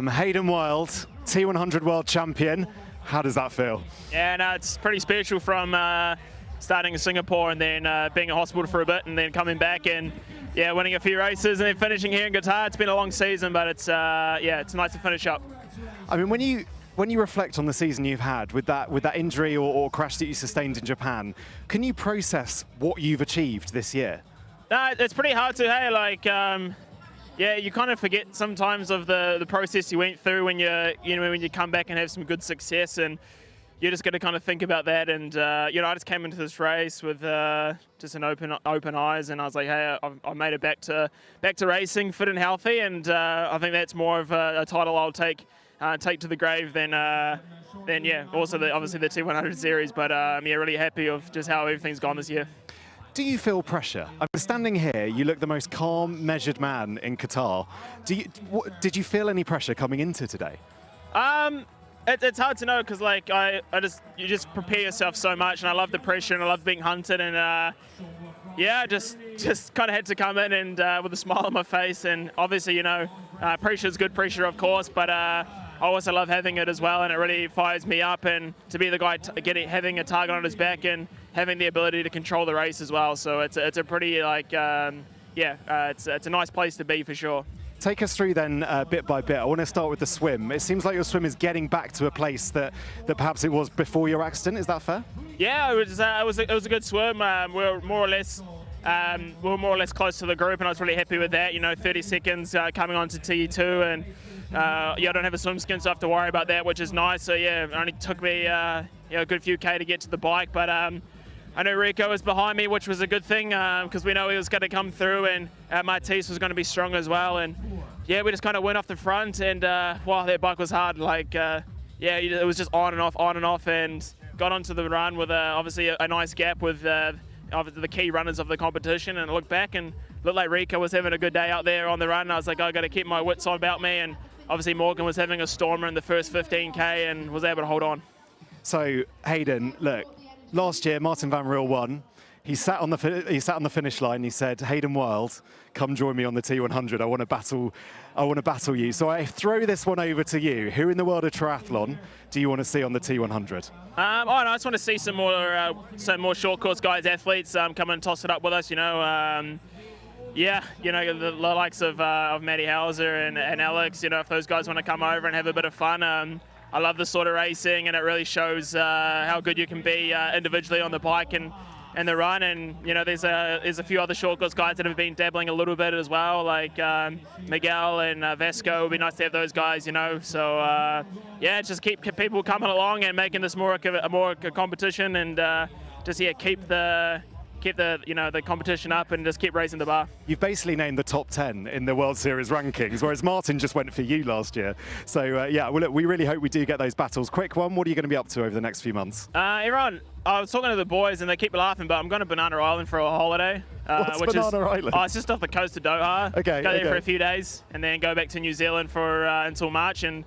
Hayden Wilde, T100 world champion. How does that feel? Yeah, no, it's pretty special from starting in Singapore and then being in hospital for a bit and then coming back and winning a few races and then finishing here in Qatar. It's been a long season, but it's it's nice to finish up. I mean, when you reflect on the season you've had with that injury or crash that you sustained in Japan, can you process what you've achieved this year? No, it's pretty hard to. Hey, like. Yeah, you kind of forget sometimes of the process you went through when when you come back and have some good success, and you're just going to kind of think about that. And I just came into this race with just an open eyes, and I was like, hey, I made it back to racing, fit and healthy, and I think that's more of a title I'll take to the grave than also obviously the T100 series. But really happy of just how everything's gone this year. Do you feel pressure? I'm standing here, you look the most calm, measured man in Qatar. Did you feel any pressure coming into today? It's hard to know because like you just prepare yourself so much, and I love the pressure and I love being hunted, and just kind of had to come in and with a smile on my face. And obviously pressure is good pressure, of course, but I also love having it as well, and it really fires me up, and to be the guy having a target on his back and having the ability to control the race as well. So it's a pretty it's a nice place to be for sure. Take us through then bit by bit. I want to start with the swim. It seems like your swim is getting back to a place that perhaps it was before your accident. Is that fair? Yeah, it was a good swim. We were more or less close to the group, and I was really happy with that. 30 seconds coming on to T2, and I don't have a swim skin, so I have to worry about that, which is nice. So yeah, it only took me a good few K to get to the bike, but I know Rico was behind me, which was a good thing because we know he was going to come through, and Martise was going to be strong as well. And yeah, we just kind of went off the front, and wow, that bike was hard. Like it was just on and off, and got onto the run with obviously a nice gap with the key runners of the competition, and I looked back and looked like Rico was having a good day out there on the run. I was like, I got to keep my wits on about me, and obviously Morgan was having a stormer in the first 15K and was able to hold on. So Hayden, look. Last year, Marten Van Riel won. He sat on the finish line. He said, "Hayden Wilde, come join me on the T100. I want to battle you." So I throw this one over to you. Who in the world of triathlon do you want to see on the T100? I just want to see some more short course guys, athletes, come and toss it up with us. The likes of Matty Hauser and Alex. If those guys want to come over and have a bit of fun. I love this sort of racing, and it really shows how good you can be individually on the bike and the run. And there's a few other short course guys that have been dabbling a little bit as well, like Miguel and Vasco. It would be nice to have those guys, So just keep people coming along and making this more a competition, and keep the competition up and just keep raising the bar. You've basically named the top 10 in the World Series rankings, whereas Martin just went for you last year. So well, look, we really hope we do get those battles. Quick one, what are you going to be up to over the next few months? Everyone, I was talking to the boys and they keep laughing, but I'm going to Banana Island for a holiday. What's Banana Island? It's just off the coast of Doha. Okay. Go there for a few days and then go back to New Zealand for until March, and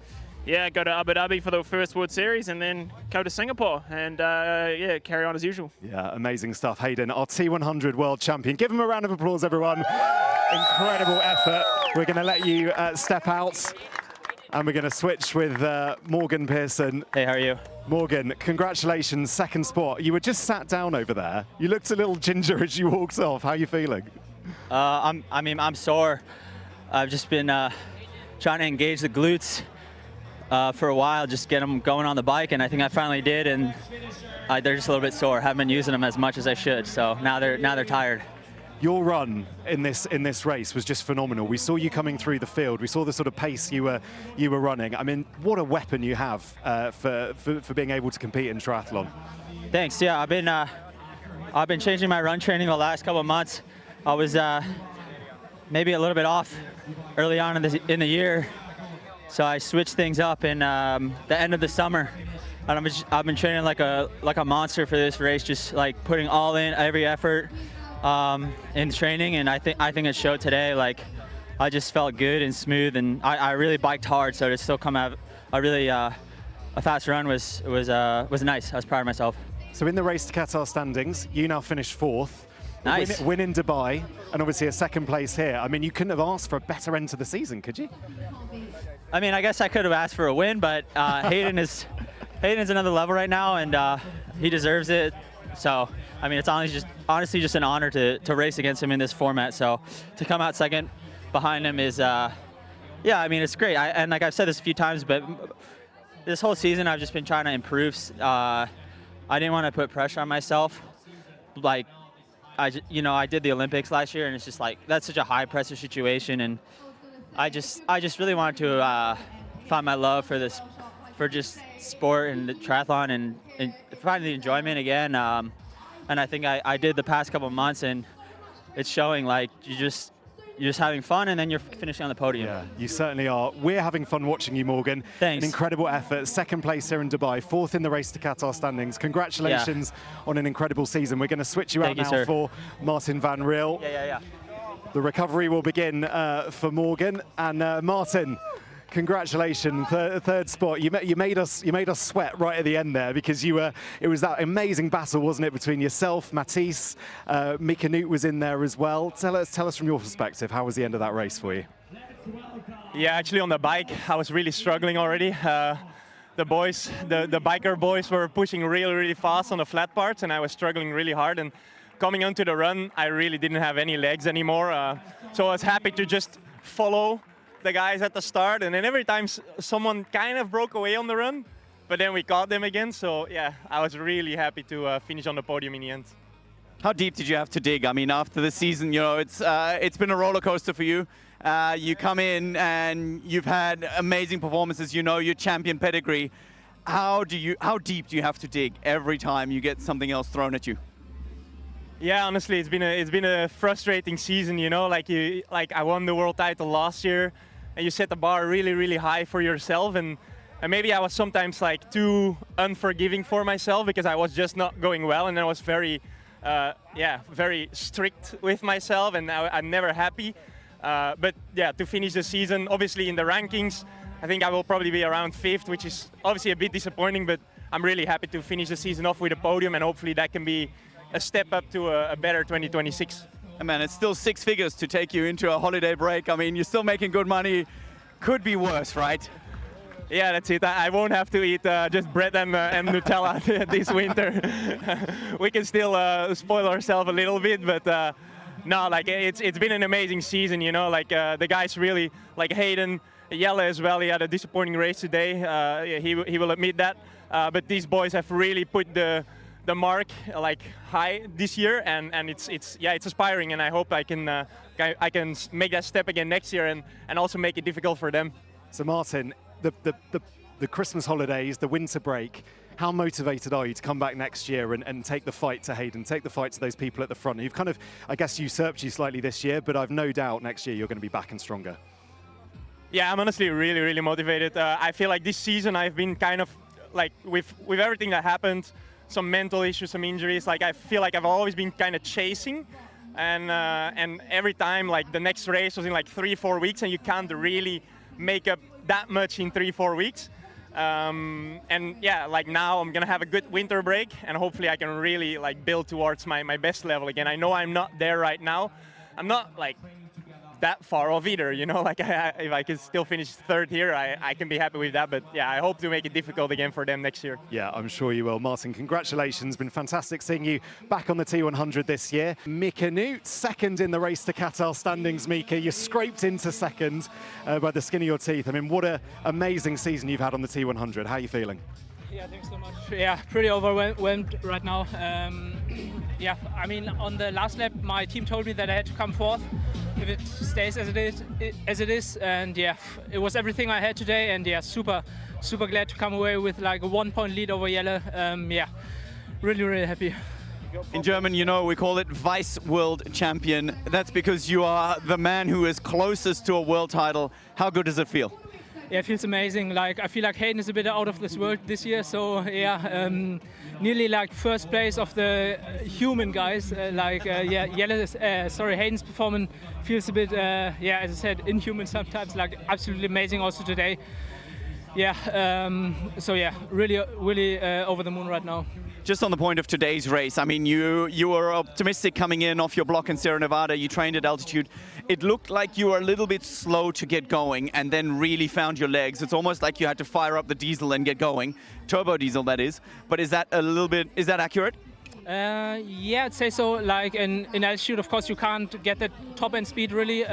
go to Abu Dhabi for the first World Series, and then go to Singapore and carry on as usual. Yeah, amazing stuff. Hayden, our T100 world champion. Give him a round of applause, everyone. Incredible effort. We're going to let you step out, and we're going to switch with Morgan Pearson. Hey, how are you? Morgan, congratulations, second spot. You were just sat down over there. You looked a little ginger as you walked off. How are you feeling? I'm sore. I've just been trying to engage the glutes for a while, just get them going on the bike, and I think I finally did, and they're just a little bit sore. Haven't been using them as much as I should, so now they're tired. Your run in this race was just phenomenal. We saw you coming through the field. We saw the sort of pace you were running. I mean, what a weapon you have for being able to compete in triathlon. Thanks. Yeah, I've been changing my run training the last couple of months. I was maybe a little bit off early on in the year. So I switched things up in the end of the summer, and I've been training like a monster for this race, just like putting all in, every effort in training, and I think it showed today. Like I just felt good and smooth, and I really biked hard, so to still come out a fast run was nice. I was proud of myself. So in the race to Qatar standings, you now finished fourth. Nice. Win in Dubai, and obviously a second place here. I mean, you couldn't have asked for a better end to the season, could you? I mean, I guess I could have asked for a win, but Hayden's another level right now, and he deserves it. So, I mean, it's honestly just an honor to race against him in this format. So, to come out second behind him is, yeah, I mean, it's great. And like I've said this a few times, but this whole season I've just been trying to improve. I didn't want to put pressure on myself. Like, I did the Olympics last year, and it's just like that's such a high pressure situation, and I just really wanted to find my love for just sport and the triathlon and find the enjoyment again. And I think I did the past couple of months, and it's showing. Like you're just having fun, and then you're finishing on the podium. Yeah, you certainly are. We're having fun watching you, Morgan. Thanks. An incredible effort. Second place here in Dubai, fourth in the race to Qatar standings. Congratulations on an incredible season. We're going to switch you out now for Marten Van Riel. Yeah. The recovery will begin for Morgan. And Marten, congratulations, third spot. You made us sweat right at the end there because it was that amazing battle, wasn't it, between yourself, Matisse, Mika Noodt was in there as well. Tell us from your perspective, how was the end of that race for you? Yeah, actually on the bike, I was really struggling already. The boys, the biker boys were pushing really fast on the flat parts, and I was struggling really hard. And coming onto the run, I really didn't have any legs anymore. So I was happy to just follow the guys at the start, and then every time someone kind of broke away on the run, but then we caught them again. So yeah, I was really happy to finish on the podium in the end. How deep did you have to dig? I mean, after the season, you know, it's been a roller coaster for you. You come in and you've had amazing performances. You know your champion pedigree. How deep do you have to dig every time you get something else thrown at you? Yeah, honestly, it's been a frustrating season. You know, like I won the world title last year, and you set the bar really high for yourself, and maybe I was sometimes like too unforgiving for myself because I was just not going well, and I was very strict with myself, and I'm never happy. But yeah, to finish the season, obviously in the rankings, I think I will probably be around 5th, which is obviously a bit disappointing, but I'm really happy to finish the season off with a podium, and hopefully that can be a step up to a better 2026. And man, it's still 6 figures to take you into a holiday break. I mean, you're still making good money. Could be worse, right? Yeah, that's it. I won't have to eat just bread and Nutella this winter. We can still spoil ourselves a little bit, but no, like it's been an amazing season. You know, like the guys really, like Hayden, Jelle as well. He had a disappointing race today. He will admit that. But these boys have really put the mark like high this year, and it's aspiring, and I hope I can make that step again next year and also make it difficult for them. So Marten, the Christmas holidays, the winter break, how motivated are you to come back next year and take the fight to Hayden, take the fight to those people at the front? You've kind of, I guess, usurped you slightly this year, but I've no doubt next year you're going to be back and stronger. Yeah, I'm honestly really motivated. I feel like this season I've been kind of like with everything that happened, some mental issues, some injuries, like I feel like I've always been kind of chasing, and every time like the next race was in like 3-4 weeks, and you can't really make up that much in 3-4 weeks. And yeah, like now I'm gonna have a good winter break, and hopefully I can really like build towards my best level again. I know I'm not there right now. I'm not like that far off either, you know, like if I can still finish 3rd here, I can be happy with that. But yeah, I hope to make it difficult again for them next year. Yeah, I'm sure you will. Marten, congratulations. Been fantastic seeing you back on the T100 this year. Mika Noodt, 2nd in the race to Qatar standings. Mika, you scraped into 2nd by the skin of your teeth. I mean, what an amazing season you've had on the T100. How are you feeling? Yeah, thanks so much. Yeah, pretty overwhelmed right now. Yeah, I mean, on the last lap, my team told me that I had to come 4th if it stays as it is, and yeah, it was everything I had today, and yeah, super glad to come away with like a 1-point lead over Jelle. Yeah, really happy. In German, you know, we call it Vice World Champion. That's because you are the man who is closest to a world title. How good does it feel? Yeah, it feels amazing. Like I feel like Hayden is a bit out of this world this year, so yeah, nearly like 1st place of the human guys. Yeah, Hayden's performance feels a bit, yeah, as I said, inhuman sometimes. Like absolutely amazing also today. Yeah, so yeah, really over the moon right now. Just on the point of today's race, I mean, you were optimistic coming in off your block in Sierra Nevada. You trained at altitude. It looked like you were a little bit slow to get going and then really found your legs. It's almost like you had to fire up the diesel and get going. Turbo diesel, that is. But is that accurate? Yeah, I'd say so. Like in altitude, of course, you can't get that top end speed really.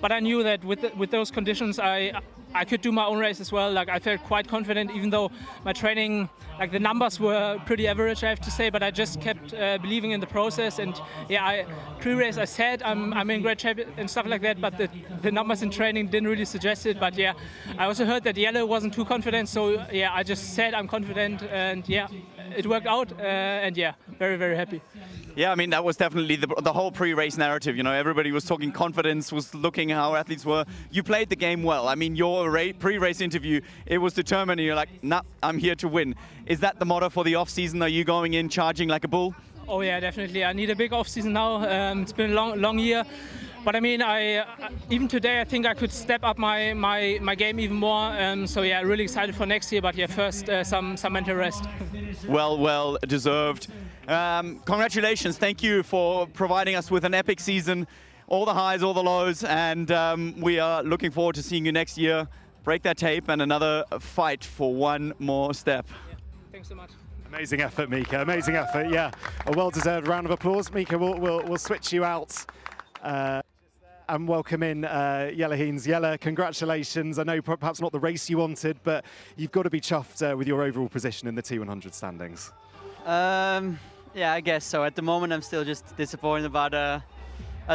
But I knew that with those conditions, I could do my own race as well. Like I felt quite confident, even though my training, like the numbers were pretty average, I have to say. But I just kept believing in the process. And yeah, pre-race I said I'm in great shape and stuff like that. But the numbers in training didn't really suggest it. But yeah, I also heard that Jelle wasn't too confident. So yeah, I just said I'm confident, and yeah, it worked out. And yeah, very, very happy. Yeah, I mean, that was definitely the whole pre-race narrative. You know, everybody was talking confidence, was looking how athletes were. You played the game well. I mean, your pre-race interview, it was determined. And you're like, nah, I'm here to win. Is that the motto for the off-season? Are you going in charging like a bull? Oh yeah, definitely. I need a big off-season now. It's been a long year. But I mean, even today, I think I could step up my game even more. So yeah, really excited for next year. But yeah, first some mental rest. Well deserved. Congratulations. Thank you for providing us with an epic season. All the highs, all the lows, and we are looking forward to seeing you next year. Break that tape and another fight for one more step. Thanks so much. Amazing effort, Mika. Amazing effort. Yeah, a well-deserved round of applause. Mika, we'll switch you out. And welcome in Jelle Geens. Jelle, congratulations. I know perhaps not the race you wanted, but you've got to be chuffed with your overall position in the T100 standings. Yeah, I guess so. At the moment, I'm still just disappointed about a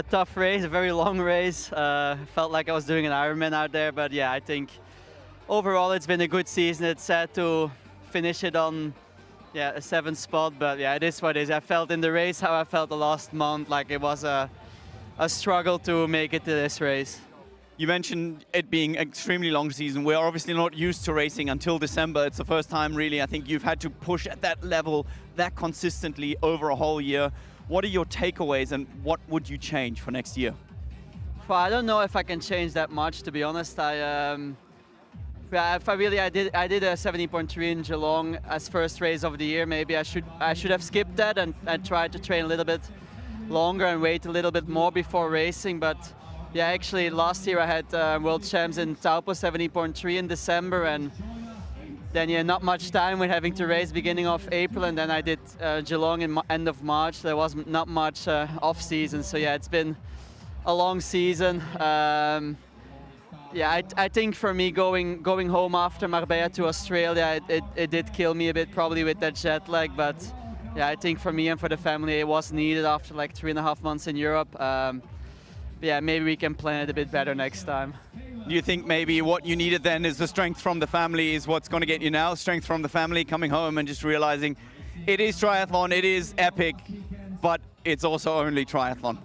tough race, a very long race. Felt like I was doing an Ironman out there, but yeah, I think overall it's been a good season. It's sad to finish it on a 7th spot, but yeah, it is what it is. I felt in the race how I felt the last month, like it was a struggle to make it to this race. You mentioned it being an extremely long season. We're obviously not used to racing until December. It's the first time really I think you've had to push at that level that consistently over a whole year. What are your takeaways and what would you change for next year? Well, I don't know if I can change that much, to be honest. I did a 70.3 in Geelong as first race of the year. Maybe I should have skipped that and tried to train a little bit longer and wait a little bit more before racing. But yeah, actually last year I had World Champs in Taupo 70.3 in December, and then yeah, not much time with having to race beginning of April, and then I did Geelong in end of March. There was not much off season, so yeah, it's been a long season. Yeah, I think for me going home after Marbella to Australia, it did kill me a bit probably with that jet lag, but yeah, I think for me and for the family it was needed after like 3.5 months in Europe. Yeah, maybe we can plan it a bit better next time. Do you think maybe what you needed then is the strength from the family is what's going to get you now? Strength from the family, coming home and just realizing it is triathlon, it is epic, but it's also only triathlon.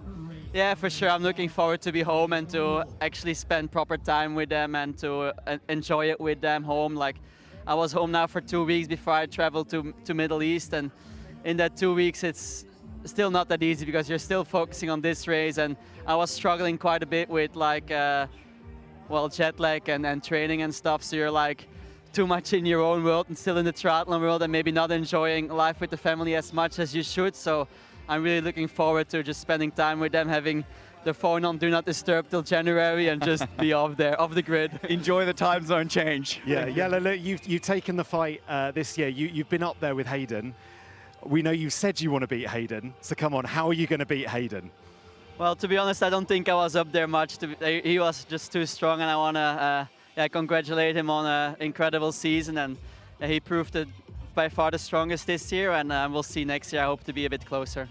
Yeah, for sure. I'm looking forward to be home and to actually spend proper time with them and to enjoy it with them home. Like, I was home now for 2 weeks before I traveled to Middle East, and in that 2 weeks it's still not that easy because you're still focusing on this race, and I was struggling quite a bit with like jet lag and training and stuff, so you're like too much in your own world and still in the triathlon world and maybe not enjoying life with the family as much as you should. So I'm really looking forward to just spending time with them, having the phone on Do Not Disturb till January and just be off the grid. Enjoy the time zone change. Yeah, look, you've taken the fight this year. You've been up there with Hayden. We know you said you want to beat Hayden, so come on, how are you going to beat Hayden? Well, to be honest, I don't think I was up there much. He was just too strong, and I want to congratulate him on an incredible season, and he proved it by far the strongest this year, and we'll see next year. I hope to be a bit closer.